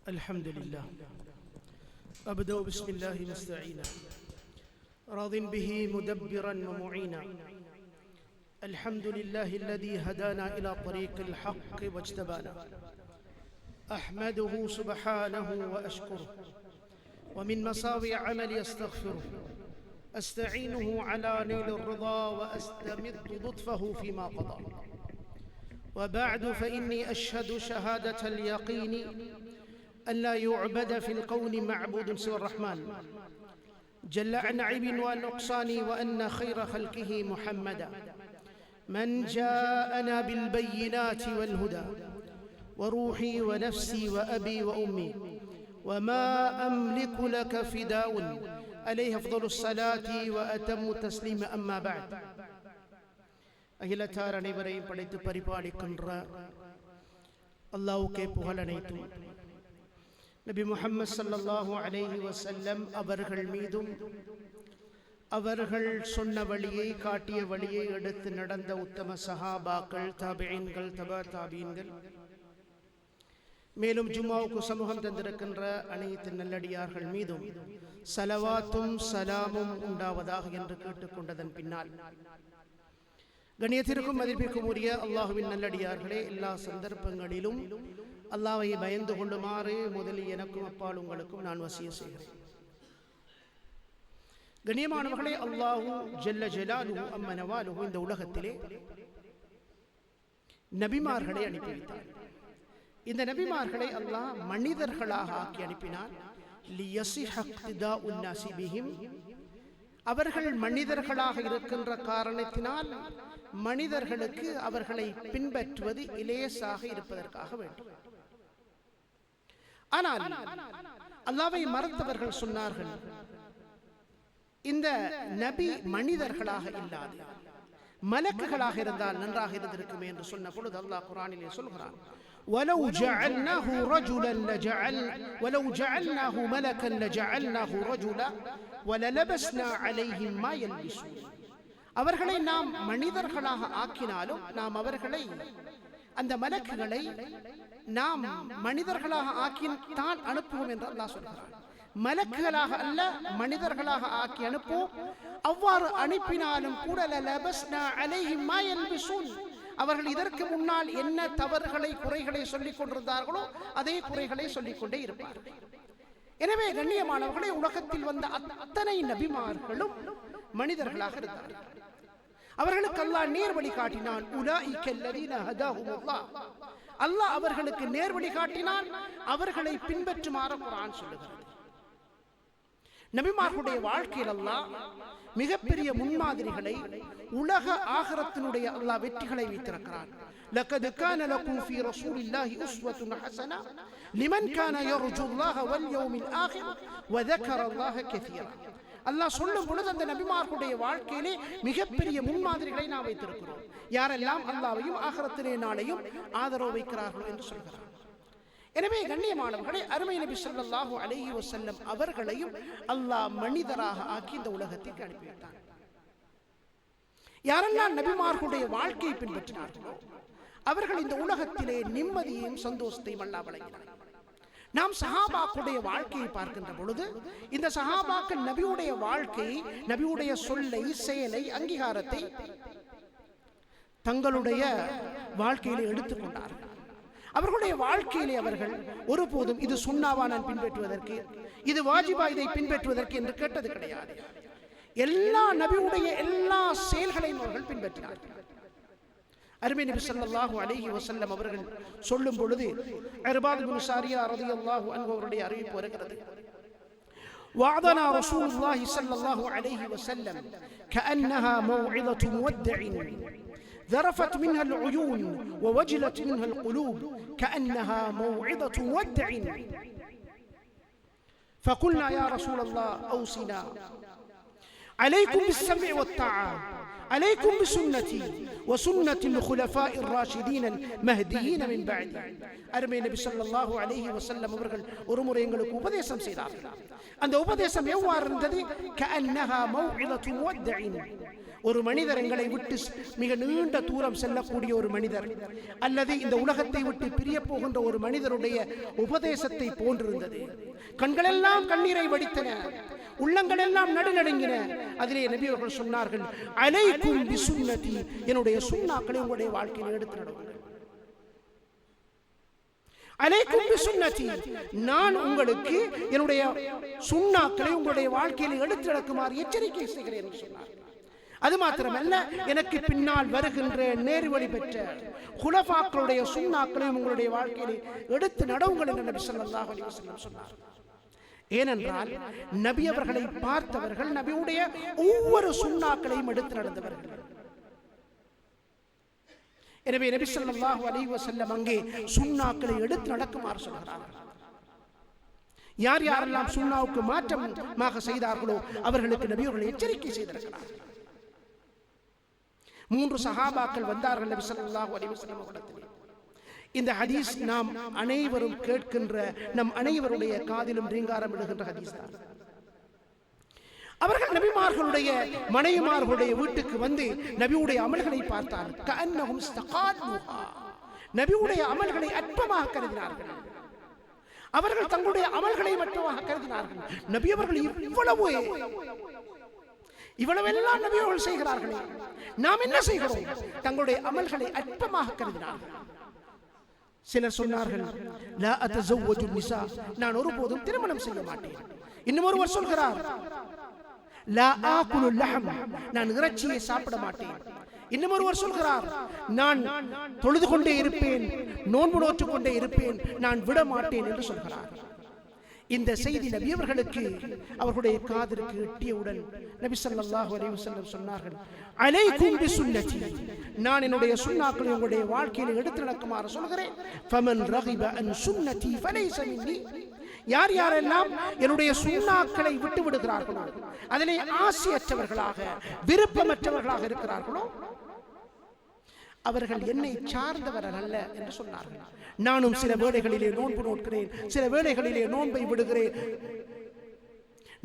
الحمد لله. أبدأ بسم الله مستعينا راض به مدبرا ومعينا. الحمد لله الذي هدانا إلى طريق الحق واجتبانا. أحمده سبحانه وأشكره، ومن مساوي عملي أستغفره. أستعينه على نيل الرضا وأستمد لطفه فيما قضى. وبعد فإني أشهد شهادة اليقين أن لا يعبد في الكون معبود سوى الرحمن جل عن عيب ونقصان، وأن خير خلقه محمدا من جاءنا بالبينات والهدى، وروحي ونفسي وأبي وأمي وما أملك لك فداء، عليه أفضل الصلاة وأتم التسليم. أما بعد. அகிலத்தார் அனைவரையும் படைத்து பரிபாலிக்கின்ற அல்லாஹ்வுக்கே புகழ் அனைத்தும் நபி முஹம்மது ஸல்லல்லாஹு அலைஹி வஸல்லம் அவர்கள் மீதும், அவர்கள் சொன்ன வழியை காட்டிய வழியை எடுத்து நடந்த உத்தம சஹாபாக்கள், தாபிஈன்கள், தபா தாபீன்கள், மேலும் ஜும்மாவுக்கு சமூகம் தந்திருக்கின்ற அனைத்து நல்லடியார்கள் மீதும் ஸலவாத்தும் சலாமும் உண்டாவதாக என்று கேட்டுக்கொண்டதன் பின்னால், கண்ணியத்திற்கும் மதிப்பிற்கும் உரிய அல்லாஹுவின் நல்லடியார்களே, எல்லா சந்தர்ப்பங்களிலும் அல்லாஹ்வை பயந்து கொள்ளுமாறு முதலில் எனக்கும் அப்பால் உங்களுக்கும் நான் வசிய செய்கிறேன். கண்ணியமானவர்களே, அல்லாஹு ஜல்ல ஜலாலுஹு அம்ம நவாலுஹு இந்த உலகத்திலே நபிமார்களை அனுப்பி வைத்தார். இந்த நபிமார்களை அல்லாஹ் மனிதர்களாக ஆக்கி அனுப்பினார். லியஸிஹ இக்திதாஉன் நாஸி பிஹிம், அவர்கள் மனிதர்களாக இருக்கின்ற காரணத்தினால் மனிதர்களுக்கு அவர்களை பின்பற்றுவது இலேசாக இருப்பதற்காக வேண்டும். ஆனால் அல்லாஹ்வை மறுத்தவர்கள் சொன்னார்கள், இந்த நபி மனிதர்களாக இல்லாது மலக்குகளாக இருந்தால் நன்றாக இருந்திருக்குமே என்று சொன்ன பொழுது அல்லாஹ் குர்ஆனிலே சொல்கிறான், وَلَوْ جَعَلْنَاهُ رَجُلًا وَلَوْ جَعَلْنَاهُ مَلَكًا لَجَعَلْنَاهُ رَجُلًا وَلَلَبَسْنَا عَلَيْهِمْ مَا يَلْبِسُونَ. அவர்களை நாம் மனிதர்களாக ஆக்கினாலும் நாம் அவர்களை, அந்த மலக்குகளை நாம் மனிதர்களாக ஆக்கித்தான் அனுப்புவோம் என்று அல்லாஹ் சொல்கிறான். மலக்குகளாக அல்ல, மனிதர்களாக ஆக்கி அனுப்புவோம். அவ்வாறு அனுப்பினாலும் கூட லலபஸ்னா அலைஹிம் மா யல்பிசூன், அவர்கள் இதற்கு முன்னால் என்ன தவறுகளை குறைகளை சொல்லிக் கொண்டிருந்தார்களோ அதே குறைகளை சொல்லிக் கொண்டே இருப்பார்கள். எனவே கண்ணியமானவர்களை, உலகத்தில் வந்த அத்தனை நபிமார்களும் மனிதர்களாக இருந்தார்கள். அவர்களுக்கு அல்லாஹ் நேர்வழி காட்டினான். உலாயிக அல்லதீன ஹதாஹுமுல்லாஹ், அல்லாஹ் அவர்களுக்கு நேர்வழி காட்டினான். அவர்களை பின்பற்றுமாறு குர்ஆன் சொல்லுகிறது. நபிமார்களுடைய வாழ்க்கையில் அல்லாஹ் மிகப்பெரிய முன்மாதிரிகளை, உலக ஆகிரத்தினுடைய அல்லாஹ் வெற்றிகளை வைத்திருக்கிறான். لقد كان لكم في رسول الله أسوة حسنة لمن كان يرجو الله واليوم الآخر وذكر الله كثيرا. அல்லாஹ் சொல்லும் பொழுது அந்த நபிமார்களுடைய வாழ்க்கையிலே மிகப்பெரிய முன்மாதிரிகளை நாம் வைத்திருக்கிறோம். யாரெல்லாம் அல்லாஹ்வையும் ஆகிரத்திலே நாளையும் ஆதரவு வைக்கிறார்கள் என்று சொல்கிறார். எனவே கண்ணியமானவர்களே, அருமை நபி ஸல்லல்லாஹு அலைஹி வஸல்லம் அவர்களையும் அல்லாஹ் மனிதராக ஆக்கி இந்த உலகத்திற்கு அனுப்பிவிட்டார். யாரெல்லாம் நபிமார்களுடைய வாழ்க்கையை பின்பற்றினார்களோ அவர்கள் இந்த உலகத்திலே நிம்மதியையும் சந்தோஷத்தையும் அல்லாஹ் வழங்கினார். நாம் சஹாபாக்களுடைய வாழ்க்கையை பார்க்கின்ற பொழுது, இந்த சஹாபாக்கள் நபியுடைய வாழ்க்கையை, நபியுடைய சொல்லை, செயலை, அங்கீகாரத்தை தங்களுடைய வாழ்க்கையிலே எடுத்துக்கொண்டார்கள். அவர்களுடைய வாழ்க்கையிலே அவர்கள் ஒருபோதும் இது சுன்னாவா நான் பின்பற்றுவதற்கு, இது வாஜிபா இதை பின்பற்றுவதற்கு என்று கேட்டது கிடையாது. எல்லா நபியுடைய எல்லா செயல்களையும் அவர்கள் பின்பற்றினார்கள். அருமை நபி ஸல்லல்லாஹு அலைஹி வஸல்லம் அவர்கள் சொல்லும் பொழுது, இர்பாத் இப்னு சாரியா ரலியல்லாஹு அன்ஹு அவருடைய அறிவிப்பு வருகிறது, وعدنا رسول الله صلى الله عليه وسلم كأنها موعظة مودع ذرفت منها العيون ووجلت منها القلوب كأنها موعظة مودع فقلنا يا رسول الله أوصنا عليكم بالسمع والطاعة عليكم بسنتي وسنة الخلفاء الراشدين المهديين من بعد. அருமை நபி ஸல்லல்லாஹு அலைஹி வஸல்லம் அவர்கள் ஒருமுறை எங்களுக்கு உபதேசம் செய்தார்கள். அந்த உபதேசம் எவ்வாறு இருந்தது? كأنها موعظة مودع, ஒரு மனிதர் எங்களை விட்டு மிக நீண்ட தூரம் செல்லக்கூடிய ஒரு மனிதர் அல்லது இந்த உலகத்தை விட்டு பிரிய போகின்ற ஒரு மனிதருடைய உபதேசத்தை போன்றிருந்தது. கண்களெல்லாம் கண்ணீரை வடித்தன, உள்ளங்கள் எல்லாம் நடுநடுங்கின. அதிலே நபி அவர்கள் சொன்னார்கள், அலைக்கும் பிசுன்னதி, என்னுடைய சுன்னாக்களை உங்களுடைய வாழ்க்கையில் எடுத்து நடவுங்கள். அலைக்கும் பிசுன்னதி, நான் உங்களுக்கு என்னுடைய சுன்னாக்களை உங்களுடைய வாழ்க்கையில் எடுத்து நடக்குமாறு எச்சரிக்கை செய்கிறேன் என்று சொன்னார். அது மாத்திரமல்ல, எனக்கு பின்னால் வருகின்ற நேர்வழி பெற்ற குலஃபாக்களுடைய சுன்னாக்களையும் உங்களுடைய வாழ்க்கையில் எடுத்து நடவுங்கள் என்று நபி ஸல்லல்லாஹு அலைஹி வஸல்லம் சொன்னார். ஏனென்றால் நபி அவர்களை பார்த்தவர்கள் நபியுடைய ஒவ்வொரு சுன்னாக்களையும் எடுத்து நடந்தவர்கள். எனவே நபி ஸல்லல்லாஹு அலைஹி வஸல்லம் அங்கே சுன்னாக்களை எடுத்து நடக்குமாறு சொல்கிறார்கள். யார் யாரெல்லாம் சுன்னாவுக்கு மாற்றமாக செய்தார்களோ அவர்களுக்கு நபி அவர்கள் எச்சரிக்கை செய்திருக்கிறார்கள். 3 சஹாபாக்கள் வந்தார்கள் நபி ஸல்லல்லாஹு அலைஹி வஸல்லம் அவர்களிடத்தில். இந்த ஹதீஸ் நாம் அனைவரும் கேட்கின்ற, நம் அனைவருடைய காதிலும் ரீங்காரம் இடுகின்ற ஹதீஸ் தான். அவர்கள் நபிமார்களுடைய மனைவிமார்களுடைய வீட்டுக்கு வந்து நபியுடைய அமல்களை பார்த்தார்கள். கஅன்னஹும் இஸ்தகாதுஹா, நபியுடைய அமல்களை அற்பமாக கருதினார்கள். அவர்கள் தங்களுடைய அமல்களை மட்டுமாக கருதினார்கள். நபி அவர்கள் இவ்வளவெல்லாம் நபி அவர்கள் செய்கிறார்களே, நாம் என்ன செய்கிறோம்? தங்களுடைய அமல்களை அற்பமாக கருதினார்கள். சிலர் சொன்னார்கள், லா அத்தஸவ்வஜு நிஸா, நான் ஒருபோதும் திருமணம் செய்ய மாட்டேன். இன்னும் ஒருவர் சொல்கிறார், லா ஆகுலு லஹம், நான் இறைச்சியை சாப்பிட மாட்டேன். இன்னும் ஒருவர் சொல்கிறார், நான் தொழுது கொண்டே இருப்பேன், நோன்பு நோற்றுக் கொண்டே இருப்பேன், நான் விட மாட்டேன் என்று சொல்கிறார். இந்த செய்தி நபி அவர்களுக்கு அவர்களுடைய காதிற்கு எட்டியவுடன் நபி ஸல்லல்லாஹு அலைஹி வஸல்லம் சொன்னார்கள், அலைக்கும் பிசுன்னதி, நான் என்னுடைய சுன்னாக்களை உங்களுடைய வாழ்க்கையில் எடுத்து நடக்குமாறு சொல்கிறேன். ஃபமன் ரகிப அன் சுன்னதி ஃபலைஸ மின்னி, யார் யாரெல்லாம் என்னுடைய சுன்னாக்களை விட்டு விடுகிறார்களோ, அதிலே ஆசையற்றவர்களாக விருப்பமற்றவர்களாக இருக்கிறார்களோ அவர்கள் என்னை சார்ந்தவர்கள் அல்ல என்று சொன்னார்கள். நானும் சில வேளைகளிலே நோன்பு நோக்கிறேன், சில வேளைகளிலே நோன்பை விடுகிறேன்,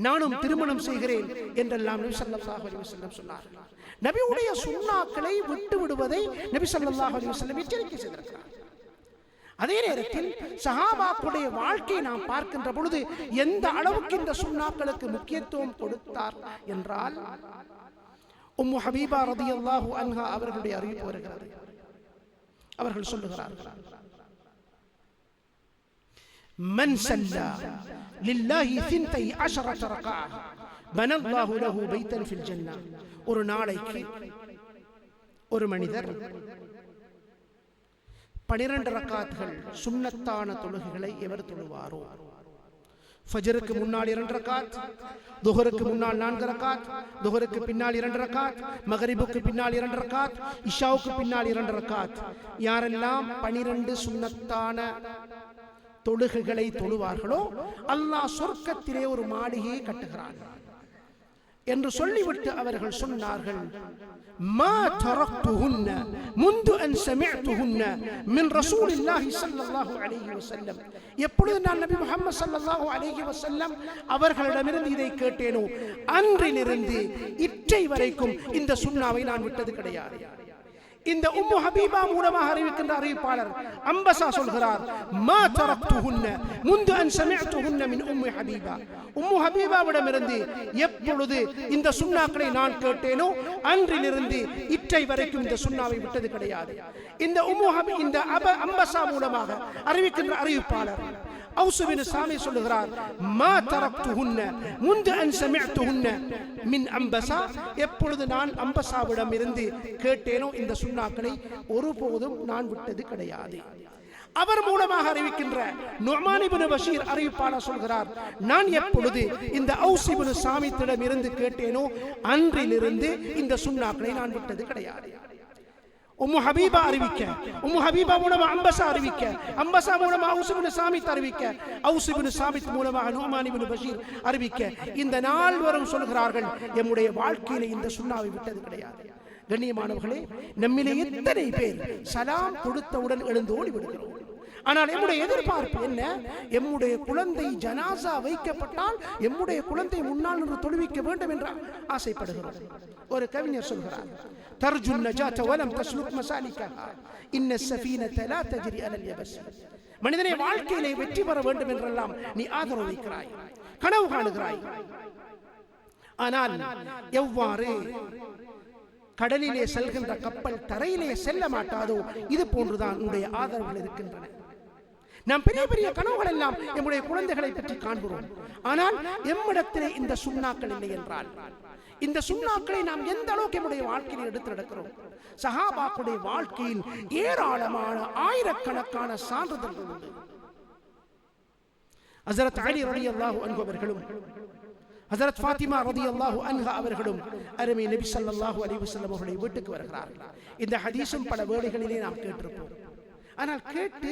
நானும் திருமணம் செய்கிறேன் என்றெல்லாம் நபி ஸல்லல்லாஹு அலைஹி வஸல்லம் சொன்னார்கள். நபியுடைய சுன்னாக்களை விட்டு விடுவதை நபி ஸல்லல்லாஹு அலைஹி வஸல்லம் எச்சரிக்கை செய்திருக்கிறார். அதே நேரத்தில் சஹாபாக்களுடைய வாழ்க்கையை நாம் பார்க்கின்ற பொழுது எந்த அளவுக்கு இந்த சுன்னாக்களுக்கு முக்கியத்துவம் கொடுத்தார் என்றால், உம்மு ஹபீபா ரலியல்லாஹு அன்ஹா அவர்களுடைய அறிவிப்பு வருகிறது. அவர்கள் சொல்லுகிறார்கள், மன் ஸல்லா லில்லாஹி 12 ரக்அ பனல்லாஹு லஹு பைத்தன் ஃபில் ஜன்னah. ஒரு நாளைக்கு ஒரு மனிதர் 12 ரக்காத்துகள் சுன்னத்தான தொழுகைகளை எவர் தொழுவாரோ, ஃபஜ்ருக்கு முன்னால் 2 ரக்காத், துஹருக்கு முன்னால் 4 ரக்காத், துஹருக்கு பின்னால் 2 ரக்காத், மக்ரிபுக்கு பின்னால் 2 ரக்காத், இஷாவுக்கு பின்னால் 2 ரக்காத், யாரெல்லாம் 12 சுன்னத்தான தொழுகைகளை தொழுவார்களோ அல்லாஹ் சொர்க்கத்திலே ஒரு மாளிகையை கட்டுகிறான் என்று சொல்லிவிட்டு அவர்கள் சொன்னார்கள், மா தரக்துஹுன்ன முந்து அன் சமிஅதுஹுன்ன மின் ரசூலில்லாஹி ஸல்லல்லாஹு அலைஹி வஸல்லம். எப்பொழுது நான் நபி முஹம்மது ஸல்லல்லாஹு அலைஹி வஸல்லம் அவர்களிடமிருந்து இதை கேட்டேனோ அன்றிலிருந்து இற்றை வரைக்கும் இந்த சுன்னாவை நான் விட்டது கிடையாது. இந்த உம்மு ஹபீபா மூலமாக அறிவிக்கின்ற அறிவிப்பாளர் அம்பஸா சொல்கிறார், மா தரக்துஹுன்ன முந்து அன் சமிஅதுஹுன்ன மின் உம்மு ஹபீபா. உம்மு ஹபீபாவிடமிருந்து எப்பொழுது இந்த சுன்னாக்களை நான் கேட்டேனோ அன்றிலிருந்து இற்றை வரைக்கும் இந்த சுன்னாவை விட்டது கிடையாது. இந்த இந்த அம்பஸா மூலமாக அறிவிக்கின்ற அறிவிப்பாளர் அவுஸ் பின் சாமி சொல்லுகிறார், மா தரக்துஹுன்ன முந்து அன் சமிஅதுஹுன்ன மின் அம்பஸா, எப்பொழுது நான் அம்பஸாவிடம் இருந்து கேட்டேனோ இந்த சுன்னாக்களை ஒருபோதும் நான் விட்டது கிடையாது. அவர் மூலமாக அறிவிக்கின்ற நுஅமான் இப்னு பஷீர் அறிவிப்பாளர் சொல்கிறார், நான் எப்பொழுது இந்த அவுஸ் இப்னு சாமித்திடம் இருந்து கேட்டேனோ அன்றிலிருந்து இந்த சுன்னாக்களை நான் விட்டது கிடையாது. உம்மு ஹபீபா அறிவிக்க, உம்மு ஹபீபா மூலமா அம்பஸா அறிவிக்க, அம்பஸா மூலமா அவுஸ் இப்னு சாமித் அறிவிக்க, அவுஸ் இப்னு சாமித் மூலமாக நுஅமான் இப்னு பஷீர் அறிவிக்க, இந்த நாள் வரும் சொல்கிறார்கள், நம்முடைய வாழ்க்கையிலே இந்த சுன்னாவை விட்டது கிடையாது. கண்ணியமானவர்களே, நம்மிலே எத்தனை பேர் சலாம் கொடுத்தவுடன் எழுந்து ஓடி விடுகிறோம்? ஆனால் எம்முடைய எதிர்பார்ப்பு என்ன? எம்முடைய குழந்தை ஜனாசா வைக்கப்பட்டால் எம்முடைய குழந்தை முன்னால் நின்று தொழுவிக்க வேண்டும் என்று ஆசைப்படுகிறோம். ஒரு கவிஞர் சொல்கிறார், தர்ஜு நஜாத வலம் தஸ்லுக் மசாலிகஹா இன்ன ஸஃபீனத லா தஜ்ரி அலல் யபஸ். மனிதனை வாழ்க்கையிலே வெற்றி பெற வேண்டும் என்றெல்லாம் நீ ஆதரவு வைக்கிறாய், கனவு காணுகிறாய். ஆனால் எவ்வாறு கடலிலே செல்கின்ற கப்பல் தரையிலே செல்ல மாட்டாதோ இது போன்றுதான் உன்னுடைய ஆதரவுகள் இருக்கின்றன. நாம் பெரிய பெரிய கனவுகள் எல்லாம் நம்முடைய குழந்தைகளை பற்றி காண்கிறோம். ஆனால் எம்மிடத்திலே இந்த சுண்ணாக்கள் இல்லை என்றால், இந்த சுண்ணாக்களை நாம் எந்த அளவுக்கு நம்முடைய வாழ்க்கையில் எடுத்து நடக்கிறோம்? சஹாபாக்களுடைய வாழ்க்கையில் ஏராளமான ஆயிரக்கணக்கான சான்றிதழ்கள் உண்டு. ஹஜ்ரத் அலி ரலியல்லாஹு அன்ஹு அவர்களும் ஹஜ்ரத் ஃபாத்திமா ரலியல்லாஹு அன்ஹா அவர்களும் அருமை நபி ஸல்லல்லாஹு அலைஹி வஸல்லம் அவர்களுடைய வீட்டுக்கு வருகிறார்கள். இந்த ஹதீஸும் பல வேளைகளிலே நாம் கேட்டிருப்போம். ஆனால் கேட்டு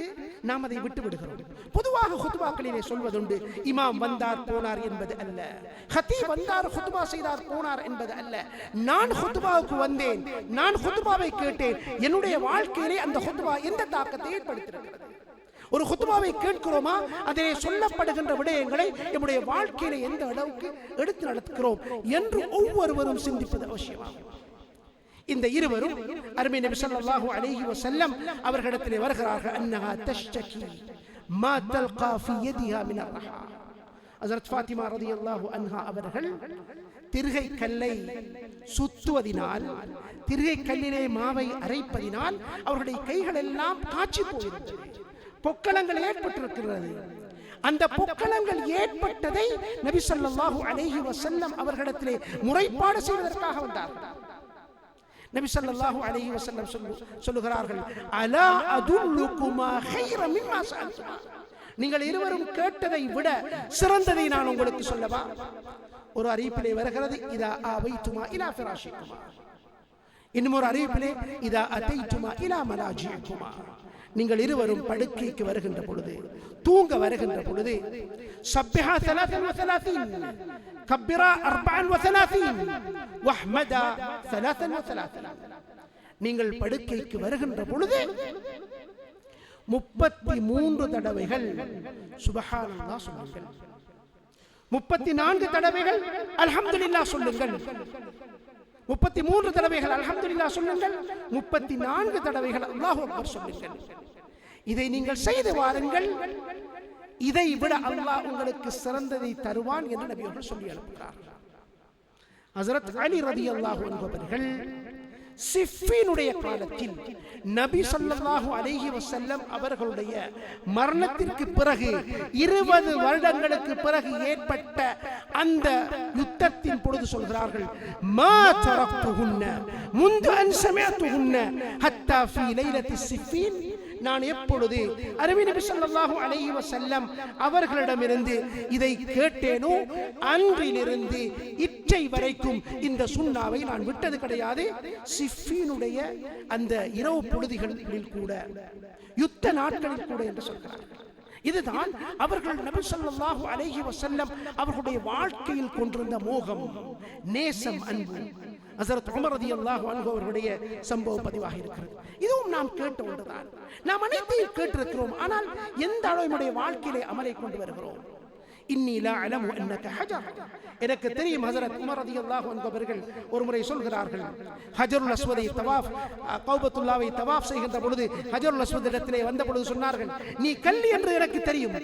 நாம் அதை விட்டு விடுகிறோம். பொதுவாக குத்பாக்களிலே சொல்வதுண்டு, இமாம் வந்தார் போனார் என்பது அல்ல, ஹதீப் வந்தார் குத்பா செய்தார் போனார் என்பது அல்ல. நான் குத்பாவுக்கு வந்தேன், நான் குத்பாவை கேட்டேன், என்னுடைய வாழ்க்கையிலே அந்த குத்பா எந்த தாக்கத்தை ஏற்படுத்தியிருக்கிறது? ஒரு குத்பாவை கேட்கிறோமா, அதிலே சொல்லப்படுகின்ற விடயங்களை நம்முடைய வாழ்க்கையில எந்த அளவுக்கு எடுத்து நடத்துகிறோம் என்று ஒவ்வொருவரும் சிந்திப்பது அவசியமாகும். இந்த இருவரும் அருமை நபி ஸல்லல்லாஹு அலைஹி வஸல்லம் அவர்களிடத்திலே வருகிறார்கள். அன்னஹா தஷ்தகி மா தல்கா ஃபீ யதிஹா மின் அர்ஹா. ஹஜ்ரத் ஃபாத்திமா ரலியல்லாஹு அன்ஹா அவர்கள் திருகை கல்லை சுத்துவதினால், திருகை கல்லிலே மாவை அரைப்பதினால் அவர்களுடைய கைகள் எல்லாம் காய்ச்சி போயிருந்தது, பொக்களங்கள் ஏற்பட்டிருக்கிறது. அந்த பொக்களங்கள் ஏற்பட்டதை நபி ஸல்லல்லாஹு அலைஹி வஸல்லம் அவர்களிடத்திலே முறைப்பாடு செய்வதற்காக வந்தார்கள். நபி ஸல்லல்லாஹு அலைஹி வஸல்லம் சொல்லுகிறார்கள், அலா அதுல்லுகுமா கைர மிம்மா சஅல்துமா. நீங்கள் இருவரும் கேட்டதை விட சிறந்ததை நான் உங்களுக்கு சொல்லவா? ஒரு அறிவிப்பிலே வருகிறது, இதா ஆவைத்துமா இலா ஃபிராஷிகுமா. இன்னும் ஒரு அறிவிப்பிலே, இதா அதைத்துமா இலா மலாஜிகுமா. நீங்கள் இருவரும் படுக்கைக்கு வருகின்ற பொழுது, தூங்க வருகின்ற பொழுது, சப்பிஹா 33, கப்பிரா 34, வஹ்மதா 33. நீங்கள் படுக்கைக்கு வருகின்ற பொழுது 33 தடவைகள் சுப்ஹானல்லாஹ் சொல்லுங்கள், 34 தடவைகள் அல்ஹம்துலில்லாஹ் சொல்லுங்கள், 33 தடவைகள் அல்ஹம்துலில்லாஹ் சொல்லுங்கள், 34 தடவைகள் அல்லாஹு அக்பர் சொல்லுங்கள். இதை நீங்கள் செய்து வாருங்கள், இதை விட அல்லாஹ் உங்களுக்கு சிறந்ததை தருவான் என்று நபி அவர்கள் சொல்லி அனுப்புகிறார்கள். ஹஜ்ரத் அலி ரலியல்லாஹு அன்ஹு அவர்கள் சிஃபீனுடைய காலத்தில் நபி ஸல்லல்லாஹு அலைஹி வஸல்லம் அவர்களுடைய மரணத்திற்கு பிறகு 20 வருடங்களுக்கு பிறகு ஏற்பட்ட அந்த யுத்தத்தின் பொழுது சொல்கிறார்கள், மா தரக்துஹுன்ன முந்து அன் சமஅதுஹுன்ன ஹத்தா ஃபீ லைலத்தி சிஃபீன். நான் எப்பொழுது அருமை நபி ஸல்லல்லாஹு அலைஹி வஸல்லம் அவர்களிடமிருந்து இதை கேட்டேனோ அன்றிலிருந்து இற்றை வரைக்கும் இந்த சுன்னாவை நான் விட்டது கிடையாது. சிஃபீனுடைய அந்த இரவு பொழுதுகளில் கூட, யுத்த நாட்களில் கூட என்று சொல்கிறார்கள். இதுதான் அவர்கள் நபி ஸல்லல்லாஹு அலைஹி வஸல்லம் அவர்களுடைய வாழ்க்கையில் கொண்டிருந்த மோகம், நேசம், அன்பு. ஹஜ்ரத் உமர் ரலியல்லாஹு அன்ஹு அவர்களுடைய சம்பவம் பதிவாக இருக்கிறது. இதுவும் நாம் கேட்ட ஒன்றுதான். நாம் அனைத்தையும் கேட்டிருக்கிறோம், ஆனால் எந்த அளவு நம்முடைய வாழ்க்கையிலே அமலை கொண்டு வருகிறோம்? இன்னி லா அலமு அன்னக ஹஜர். எனக்கு தெரியும், ஹஜ்ரத் உமர் ரலியல்லாஹு அன்ஹு அவர்கள் ஒரு முறை சொல்கிறார்கள், ஹஜருல் அஸ்வதை தவாஃப், கௌபத்துல்லாவை தவாஃப் செய்கின்ற பொழுது ஹஜருல் அஸ்வத் இடத்திலே வந்த பொழுது சொன்னார்கள், நீ கல்லி என்று எனக்கு தெரியும்.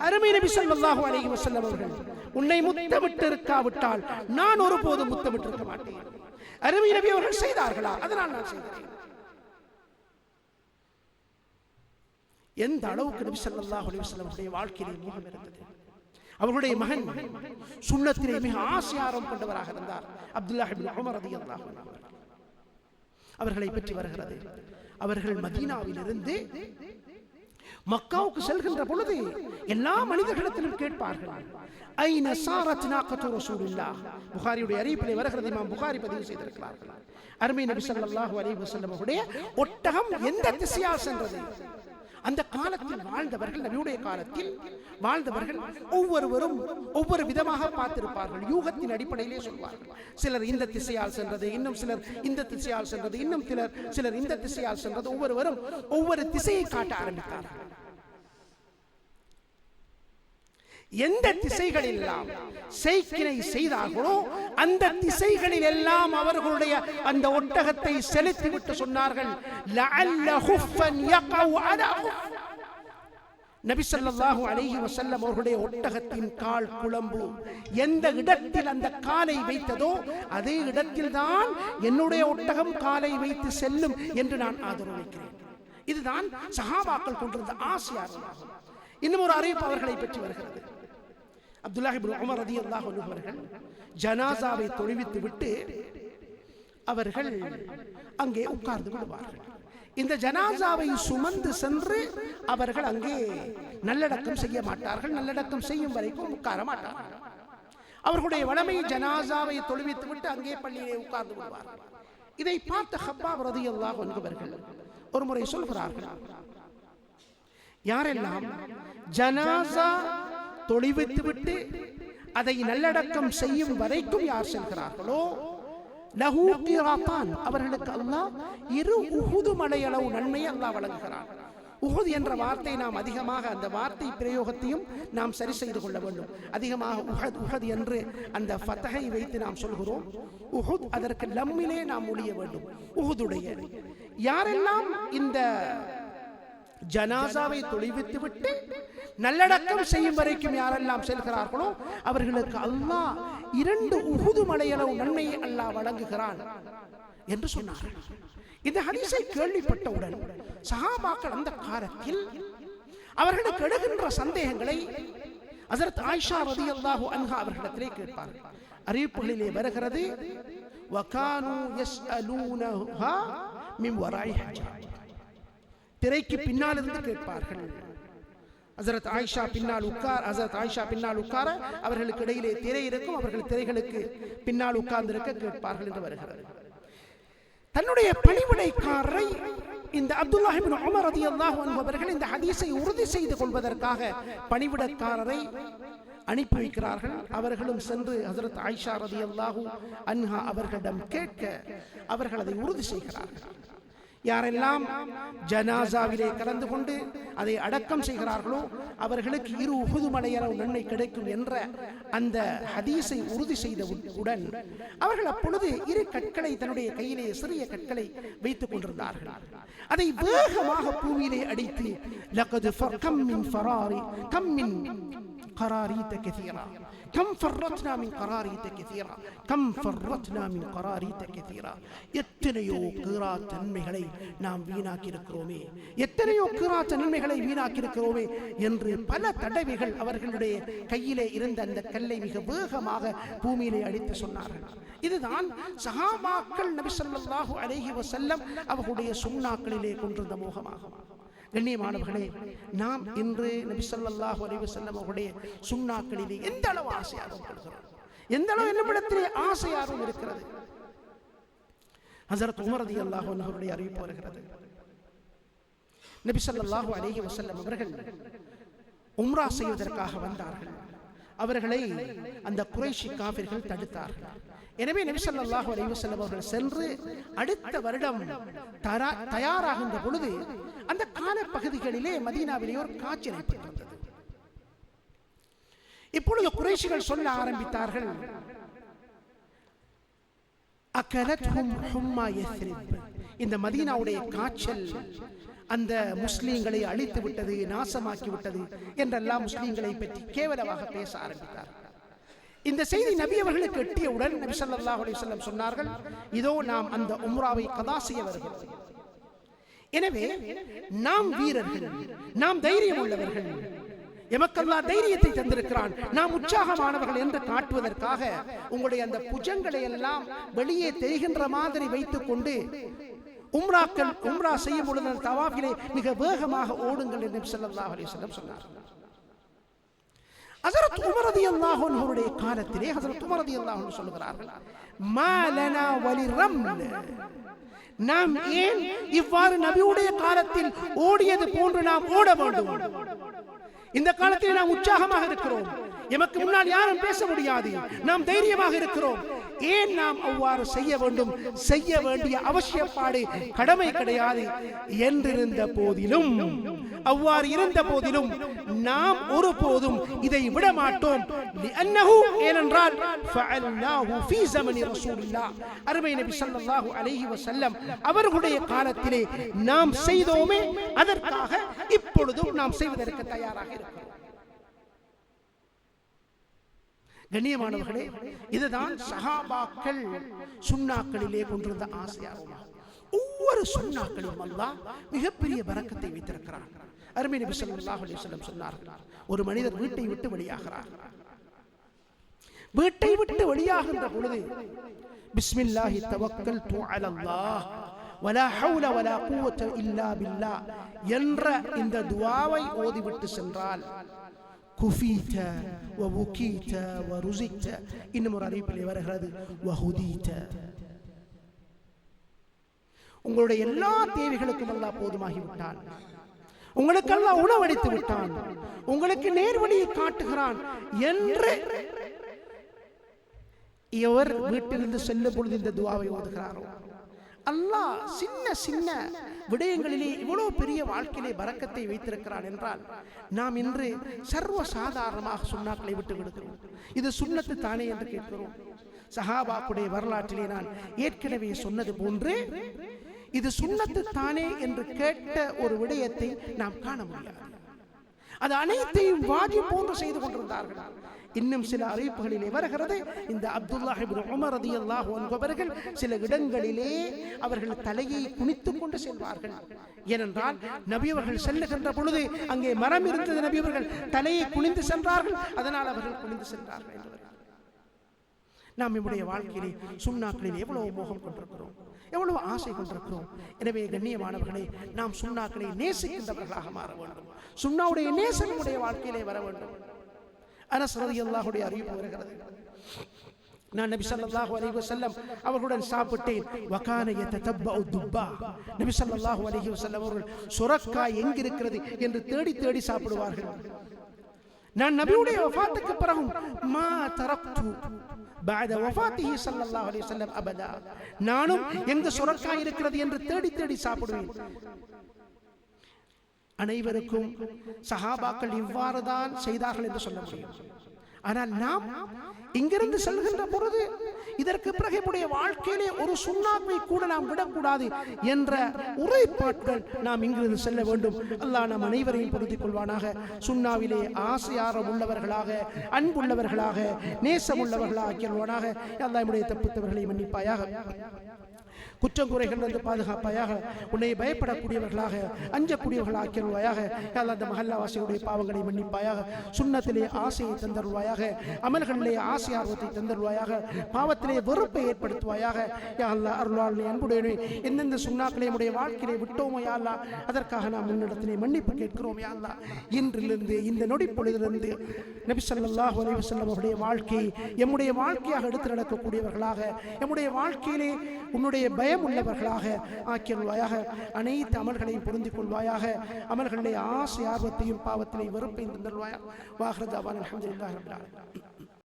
அருமை நபி ஸல்லல்லாஹு அலைஹி வஸல்லம் அவர்கள் உன்னை முத்தமிட்டு இருக்காவிட்டால் நான் ஒருபோதும் முத்தமிட்டு இருக்க மாட்டேன். அருமை நபி அவர்கள் செய்தார்களா? அதனால் நான் செய்தேன். எந்த அளவுக்கு நபி ஸல்லல்லாஹு அலைஹி வஸல்லம் அவருடைய வாழ்க்கையிலே மோகம் இருந்தது. அவர்களுடைய மகன் சுன்னத்திலே மிக ஆசையாரம் கொண்டவராக இருந்தார், அப்துல்லாஹ் இப்னு உமர் ரலியல்லாஹு அன்ஹு. அவர்களை பற்றி வருகிறது, அவர்கள் மதீனாவிலிருந்து மக்காவுக்கு செல்கின்ற பொழுது எல்லா மனிதர்களிடத்திலும் கேட்பார்கள், ஐன சாரத் நாகத்து ரசூலுல்லாஹ். புகாரியுடைய அறிவிப்பிலே வருகிறது, இமாம் புகாரி பதிவு செய்திருக்கிறார்கள். அருமை நபி ஸல்லல்லாஹு அலைஹி வஸல்லம் அவருடைய ஒட்டகம் எந்த திசையால் சென்றது? அந்த காலத்தில் வாழ்ந்தவர்கள், நபியுடைய காலத்தில் வாழ்ந்தவர்கள் ஒவ்வொருவரும் ஒவ்வொரு விதமாக பார்த்திருப்பார்கள். யூகத்தின் அடிப்படையிலே சொல்வார்கள். சிலர் இந்த திசையால் சென்றது, இன்னும் சிலர் இந்த திசையால் சென்றது, இன்னும் சிலர் இந்த திசையால் சென்றது. ஒவ்வொருவரும் ஒவ்வொரு திசையை காட்ட ஆரம்பித்தார்கள். எந்த திசைகளில் எல்லாம் செய்கினை செய்தார்களோ அந்த திசைகளில் எல்லாம் அவர்களுடைய அந்த ஒட்டகத்தை செலுத்திவிட்டு சொன்னார்கள், லஅல்ல ஹுஃபன் யகவு அலா ஹுஃப். நபி ஸல்லல்லாஹு அலைஹி வஸல்லம் அவர்களுடைய ஒட்டகத்தின் கால் குளம்பு எந்த இடத்தில் அந்த காலை வைத்ததோ அதே இடத்தில் தான் என்னுடைய ஒட்டகம் காலை வைத்து செல்லும் என்று நான் ஆதரவளிக்கிறேன். இதுதான் சஹாபாக்கள் கொண்டிருந்த ஆசையாகும். இன்னும் ஒரு அறிவிப்பு அவர்களை பற்றி வருகிறது. அப்துல்லாஹ் இப்னு உமர் ரலியல்லாஹு அன்ஹு அவர்கள் ஜனாசாவை தொழுவித்து விட்டு அவர்கள் அங்கே உட்கார்ந்து விடுவார்கள். இந்த ஜனாசாவை சுமந்து சென்று அவர்கள் அங்கே நல்லடக்கம் செய்ய மாட்டார்கள். நல்லடக்கம் செய்யும் வரைக்கும் உட்கார மாட்டார்கள். அவர்களுடைய வளமை ஜனாசாவை தொழுவித்து விட்டு அங்கே பள்ளியிலே உட்கார்ந்து விடுவார்கள். இதை பார்த்த ஹப்பாப் ரலியல்லாஹு அன்ஹு அவர்கள் ஒரு முறை சொல்கிறார்கள், யாரெல்லாம் ஜனாசா தொழுவித்து விட்டு அதை நல்லடக்கம் செய்யும் வரைக்கும் யார் செல்கிறார்களோ லஹு கிராத்தான், அவர்களுக்கு அல்லாஹ் 2 உஹுது மலையளவு நன்மையை அல்லாஹ் வழங்குகிறார். உஹுத் என்ற வார்த்தை நாம் அதிகமாக அந்த வார்த்தை பிரயோகத்தையும் நாம் சரி செய்து கொள்ள வேண்டும். அதிகமாக உஹத் உஹத் என்று அந்த ஃபத்ஹை வைத்து நாம் சொல்கிறோம். உஹுத் அதற்கு லம்மிலே நாம் ஒழிய வேண்டும். உஹுதுடைய யாரெல்லாம் இந்த ஜனாசாவை தொழுவித்து விட்டு நல்லடக்கம் செய்யும் வரைக்கும் யாரெல்லாம் செல்கிறார்களோ அவர்களுக்கு அல்லாஹ் 2 உஹுது மலையளவு நன்மையை அல்லாஹ் வழங்குகிறான் என்று சொன்னார்கள். இந்த ஹதீஸை கேள்விப்பட்டவுடன் சஹாபாக்கள் அந்த காலத்தில் அவர்களுக்கு எழுகின்ற சந்தேகங்களை ஹஜ்ரத் ஆயிஷா ரலியல்லாஹு அன்ஹா அவர்களிடத்திலே கேட்பார்கள். அறிவிப்புகளிலே வருகிறது, வகானு யஸ்அலூனஹா மின் வராஇ ஹிஜாப், திரைக்கு பின்னால் இருந்து கேட்பார்கள். ஹஜ்ரத் ஆயிஷா பின்னால் உட்கார அவர்களுக்கு இடையிலே திரை இருக்கும். அவர்கள் திரைகளுக்கு பின்னால் உட்கார்ந்திருக்க கேட்பார்கள் என்று வருகிறது. தன்னுடைய பணிவிடைக்காரரை இந்த அப்துல்லாஹ் இப்னு உமர் ரலியல்லாஹு அன்ஹு அவர்கள் இந்த ஹதீஸை உறுதி செய்து கொள்வதற்காக பணிவிடைக்காரரை அனுப்பி வைக்கிறார்கள். அவர்களும் சென்று ஹஜ்ரத் ஆயிஷா ரலியல்லாஹு அன்ஹா அவர்களிடம் கேட்க அவர்கள் அதை உறுதி செய்கிறார்கள். யாரெல்லாம் ஜனாசாவிலே கலந்து கொண்டு அதை அடக்கம் செய்கிறார்களோ அவர்களுக்கு 2 உஹுது மலையளவு நன்மை கிடைக்கும் என்ற அந்த ஹதீஸை உறுதி செய்தவுடன் அவர்கள் அப்பொழுது 2 கற்களை தன்னுடைய கையிலே சிறிய கற்களை வைத்துக் கொண்டிருந்தார்கள். அதை வேகமாக பூமியிலே அடித்து லகது கம் மின் ஃபராரி கம் மின் قراريط كثيرة كم فرطنا من قراريط كثيرة كم فرطنا من قراريط كثيرة எத்தனையோ கிராத் நன்மைகளை நாம் வீணாக்கி இருக்கிறோமே, எத்தனையோ கிராத் நன்மைகளை வீணாக்கி இருக்கிறோமே என்று பல தடவைகள் அவர்களுடைய கையிலே இருந்த அந்த கல்லை மிக வேகமாக பூமியிலே அடித்து சொன்னார்கள். இதுதான் சஹாபாக்கள் நபி ஸல்லல்லாஹு அலைஹி வஸல்லம் அவர்களுடைய சுன்னாக்களிலே கொண்டிருந்த மோகமாகும். கண்ணியமானவர்களே, நாம் இன்று நபி ஸல்லல்லாஹு அலைஹி வஸல்லம் அவருடைய சுன்னாக்களிலே எந்த அளவு ஆசையாகவும் கொள்கிறோம், எந்த அளவு என்னிடத்திலே ஆசையாகவும் இருக்கிறது. ஹஜ்ரத் உமர் ரலியல்லாஹு அன்ஹு அவருடைய அறிவிப்பு வருகிறது, நபி ஸல்லல்லாஹு அலைஹி வஸல்லம் அவர்கள் உம்ரா செய்வதற்காக வந்தார்கள். அவர்களை அந்த குறைஷி காஃபிர்கள் தடுத்தார்கள். எனவே நபி ஸல்லல்லாஹு அலைஹி வஸல்லம் அவர்கள் சென்று அடுத்த வருடம் தயாராகின்ற பொழுது அந்த காலப்பகுதிகளிலே மதீனாவிலே ஒரு காய்ச்சல் ஏற்பட்டது. இப்பொழுது குறைஷிகள் சொல்ல ஆரம்பித்தார்கள், அகலத்ஹும் ஹும்மா யஸ்ரிப், இந்த மதீனாவுடைய காய்ச்சல் அந்த முஸ்லீம்களை அழித்து விட்டது, நாசமாக்கி விட்டது என்றெல்லாம் முஸ்லீம்களை பற்றி கேவலமாக பேச ஆரம்பித்தார்கள். இந்த செய்தி நபி அவர்களுக்கு எட்டியவுடன் நபி ஸல்லல்லாஹு அலைஹி வஸல்லம் சொன்னார்கள், இதோ நாம் அந்த உம்ராவை கதா செய்ய வருகிறோம். எனவே நாம் வீரர்கள், நாம் தைரியம் உள்ளவர்கள், எமக்கெல்லாம் தைரியத்தை தந்திருக்கிறான், நாம் உற்சாகமானவர்கள் என்று காட்டுவதற்காக உங்களுடைய அந்த புஜங்களை எல்லாம் வெளியே தெரிகின்ற மாதிரி வைத்துக் கொண்டு உம்ரா செய்யும் பொழுது தவாஃபிலே மிக வேகமாக ஓடுங்கள் என்று நபி ஸல்லல்லாஹு அலைஹி வஸல்லம் சொன்னார்கள். ஹஜ்ரத் உமர் ரலியல்லாஹு அன்ஹுடைய காலத்திலே ஹஜ்ரத் உமர் ரலியல்லாஹு அன்ஹு சொல்கிறார்கள், மா லனா வலிரம்ல, நாம் ஏன் இவ்வாறு நபியுடைய காலத்தில் ஓடியது போன்று நாம் ஓட வேண்டும்? இந்த காலத்தில் நாம் உற்சாகமாக இருக்கிறோம், எமக்கு முன்னால் யாரும் பேச முடியாது, நாம் தைரியமாக இருக்கிறோம். ஏன் நாம் அவ்வாறு செய்ய வேண்டும்? செய்ய வேண்டிய அவசியப்பாடு கடமை கிடையாது என்றிருந்த போதிலும், அவ்வாறு இருந்த போதிலும் நாம் ஒருபோதும் இதை விட மாட்டோம். ஏனென்றால் அருமை நபி ஸல்லல்லாஹு அலைஹி வஸல்லம் அவர்களுடைய காலத்திலே நாம் செய்தோமே, அதற்காக இப்பொழுதும் நாம் செய்வதற்கு தயாராக இருக்கிறோம். கண்ணியமானவர்களே, இதுதான் சஹாபாக்கள் சுன்னாக்களிலே கொண்டிருந்த ஆசையாகும். ஒவ்வொரு சுன்னாக்களிலும் அல்லாஹ் மிகப்பெரிய பரக்கத்தை வைத்திருக்கிறார். அருமை நபி ஸல்லல்லாஹு அலைஹி வஸல்லம் சொன்னார்கள், ஒரு மனிதர் வீட்டை விட்டு வெளியாகிறார். வீட்டை விட்டு வெளியாகின்ற பொழுது பிஸ்மில்லாஹி தவக்கல்து அலல்லாஹ் வலா ஹவுல வலா குவத்த இல்லா பில்லாஹ் என்ற இந்த துஆவை ஓதிவிட்டு சென்றால் குஃபீத வ உகீத வ ருஸிக்த, இன்னும் ஒரு அறிவிப்பிலே வருகிறது வஹுதீத. உங்களுடைய எல்லா தேவைகளுக்கும் அல்லாஹ் போதுமாகி விட்டான். உங்களுக்கு அல்லாஹ் உணவளித்து விட்டான், உங்களுக்கு நேர்வழியை காட்டுகிறான் என்று இவர் வீட்டிலிருந்து செல்லும் பொழுது இந்த துஆவை ஓதுகிறாரோ, அல்லாஹ் சின்ன சின்ன விடயங்களிலே இவ்வளவு பெரிய வாழ்க்கையிலே பரக்கத்தை வைத்திருக்கிறான் என்றால், நாம் இன்று சர்வ சாதாரணமாக சுன்னாக்களை விட்டு விடுகிறோம். இது சுன்னத்து தானே என்று கேட்கிறோம். சஹாபாக்குடைய வரலாற்றிலே நான் ஏற்கனவே சொன்னது போன்று இது சுன்னத்து தானே என்று கேட்ட ஒரு விடயத்தை நாம் காண முடியாது. அது அனைத்தையும் வாஜிப் போன்று செய்து கொண்டிருந்தார்கள். இன்னும் சில அறிவிப்புகளிலே வருகிறது, இந்த அப்துல்லாஹ் இப்னு உமர் ரலியல்லாஹு அன்ஹு அவர்கள் சில இடங்களிலே அவர்கள் தலையை குனித்துக் கொண்டு செல்வார்கள். ஏனென்றால் நபி அவர்கள் செல்லுகின்ற பொழுது அங்கே மரம் இருந்தது, நபி அவர்கள் தலையை குனிந்து சென்றார்கள், அதனால் அவர்கள் குனிந்து சென்றார்கள் என்பது. நாம் நம்முடைய வாழ்க்கையிலே சுன்னாக்களில் எவ்வளவு மோகம் கொண்டிருக்கிறோம், எவ்வளவு ஆசை கொண்டிருக்கிறோம். எனவே கண்ணியமானவர்களே, நாம் சுன்னாக்களை நேசிக்கின்றவர்களாக மாற வேண்டும். சுன்னாவுடைய நேசம் நம்முடைய வாழ்க்கையிலே வர வேண்டும். அனஸ் ரலியல்லாஹுடைய அறிவிப்பு வருகிறது, நான் நபி ஸல்லல்லாஹு அலைஹி வஸல்லம் அவர்களுடன் சாப்பிட்டேன். வகான யததப்பஉ துப்பா, நபி ஸல்லல்லாஹு அலைஹி வஸல்லம் அவர்கள் சுரக்காய் எங்கிருக்கிறது என்று தேடி தேடி சாப்பிடுவார்கள். நான் நபியுடைய வஃபாத்துக்கு பிறகு மா தரக்து بعد وفاته صلى الله عليه وسلم ابدا, நானும் எங்க சுரக்காய் இருக்கிறது என்று தேடி தேடி சாப்பிடுவேன். அனைவருக்கும் சஹாபாக்கள் இவ்வாறு தான் செய்தார்கள் என்று சொல்ல முடியும். ஆனால் நாம் இங்கிருந்து செல்கின்ற பொழுது இதற்கு பிறகு நம்முடைய வாழ்க்கையிலே ஒரு சுன்னாவை கூட நாம் விடக்கூடாது என்ற உரைப்பாட்கள் நாம் இங்கிருந்து செல்ல வேண்டும். அல்லாஹ் நம் அனைவரையும் பொருத்திக் கொள்வானாக. சுன்னாவிலே ஆசையாரம் உள்ளவர்களாக, அன்புள்ளவர்களாக, நேசமுள்ளவர்களாக ஆக்கிடுவானாக. அல்லாஹ் நம்முடைய தப்புத்தவர்களை மன்னிப்பாயாக, குற்றங்குறைகள் வந்து பாதுகாப்பாயாக, உன்னை பயப்படக்கூடியவர்களாக, அஞ்சக்கூடியவர்களாக ஆக்கிடுவாயாக. அந்த மஹல்லாவாசியுடைய பாவங்களை மன்னிப்பாயாக, சுன்னத்திலே ஆசையை தந்தருவாயாக, அமல்களிலே ஆசை ஆர்வத்தை தந்தருவாயாக, பாவத்திலே வெறுப்பை ஏற்படுத்துவாயாக. யா அல்லாஹ் அருளாளனே, அன்புடையனே, எந்தெந்த சுன்னாக்களை நம்முடைய வாழ்க்கையிலே விட்டோமோ யா அல்லாஹ், அதற்காக நாம் முன்னிடத்திலே மன்னிப்பு கேட்கிறோம். யா அல்லாஹ், இன்றிலிருந்து இந்த நொடி பொழுதிலிருந்து நபி ஸல்லல்லாஹு அலைஹி வஸல்லம் அவருடைய வாழ்க்கையை எம்முடைய வாழ்க்கையாக எடுத்து நடக்கக்கூடியவர்களாக, எம்முடைய வாழ்க்கையிலே உன்னுடைய பயம் உள்ளவர்களாக ஆக்கிடுவாயாக. அனைத்து அமல்களையும் பொருந்திக் கொள்வாயாக. அமல்களுடைய ஆசை ஆர்வத்தையும் பாவத்தினை வெறுப்பையும் தந்தல்வாயாக. வாஹ்ர தஅவானா அல்ஹம்துலில்லாஹி ரப்பில் ஆலமீன்.